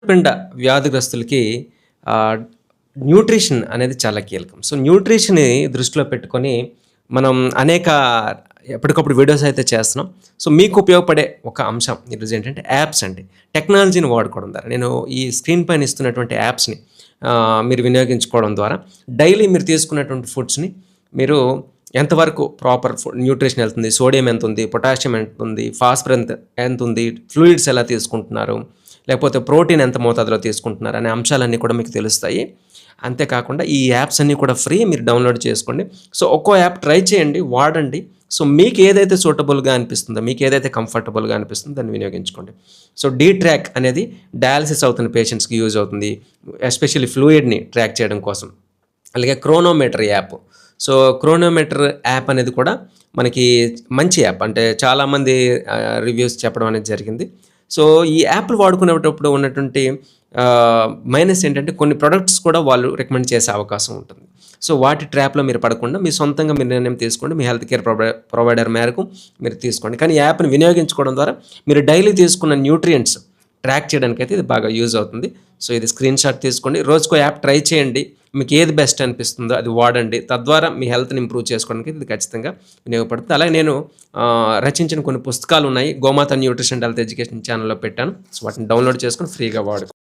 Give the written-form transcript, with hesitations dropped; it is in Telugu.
పిండ వ్యాధిగ్రస్తులకి ఆహ్, న్యూట్రిషన్ అనేది చాలా కీలకం. సో, న్యూట్రిషన్‌ని దృష్టిలో పెట్టుకొని మనం అనేక ఎప్పటికప్పుడు వీడియోస్ అయితే చేస్తున్నాం. సో, మీకు ఉపయోగపడే ఒక అంశం ఈరోజు ఏంటంటే యాప్స్ అండి. టెక్నాలజీని వాడుకోవడం ద్వారా నేను ఈ స్క్రీన్ పైన ఇస్తున్నటువంటి యాప్స్‌ని మీరు వినియోగించుకోవడం ద్వారా డైలీ మీరు తీసుకున్నటువంటి ఫుడ్స్‌ని మీరు ఎంతవరకు ప్రాపర్ న్యూట్రిషన్ ఎళ్తుంది, సోడియం ఎంతుంది, పొటాషియం ఎంతుంది, ఫాస్ఫరస్ ఎంతుంది, ఫ్లూయిడ్స్ ఎలా తీసుకుంటున్నారు, లేకపోతే ప్రోటీన్ ఎంత మోతాదులో తీసుకుంటున్నారు అనే అంశాలన్నీ కూడా మీకు తెలుస్తాయి. అంతేకాకుండా ఈ యాప్స్ అన్నీ కూడా ఫ్రీ, మీరు డౌన్లోడ్ చేసుకోండి. సో, ఒక్కో యాప్ ట్రై చేయండి, వాడండి. సో, మీకు ఏదైతే సూటబుల్‌గా అనిపిస్తుందో, మీకు ఏదైతే కంఫర్టబుల్‌గా అనిపిస్తుందో దాన్ని వినియోగించుకోండి. సో, ట్రాక్ అనేది డయాలిసిస్ అవుతున్న పేషెంట్స్‌కి యూజ్ అవుతుంది. ఎస్పెషల్లీ ఫ్లూయిడ్‌ని ట్రాక్ చేయడం కోసం. అలాగే chronometer app. So, chronometer app అనేది కూడా మనకి మంచి యాప్. అంటే చాలామంది రివ్యూస్ చెప్పడం అనేది జరిగింది. సో, ఈ యాప్‌లు వాడుకునేటప్పుడు ఉన్నటువంటి మైనస్ ఏంటంటే కొన్ని ప్రొడక్ట్స్ కూడా వాళ్ళు రికమెండ్ చేసే అవకాశం ఉంటుంది. సో, వాటి ట్రాప్‌లో మీరు పడకుండా మీ సొంతంగా మీరు నిర్ణయం తీసుకోండి. మీ హెల్త్ కేర్ ప్రొవైడర్ మేరకు మీరు తీసుకోండి. కానీ ఈ యాప్‌ని వినియోగించుకోవడం ద్వారా మీరు డైలీ తీసుకున్న న్యూట్రియంట్స్ ట్రాక్ చేయడానికైతే ఇది బాగా యూజ్ అవుతుంది. సో, ఇది స్క్రీన్‌షాట్ తీసుకోండి. రోజుకో యాప్ ట్రై చేయండి. మీకు ఏది బెస్ట్ అనిపిస్తుందో అది వాడండి. తద్వారా మీ హెల్త్‌ని ఇంప్రూవ్ చేసుకోవడానికి ఇది ఖచ్చితంగా వినియోగపడుతుంది. అలాగే నేను రచించిన కొన్ని పుస్తకాలున్నాయి. గోమాత న్యూట్రిషన్ అండ్ హెల్త్ ఎడ్యుకేషన్ ఛానెల్‌లో పెట్టాను. సో, వాటిని డౌన్‌లోడ్ చేసుకొని ఫ్రీగా వాడుకోండి.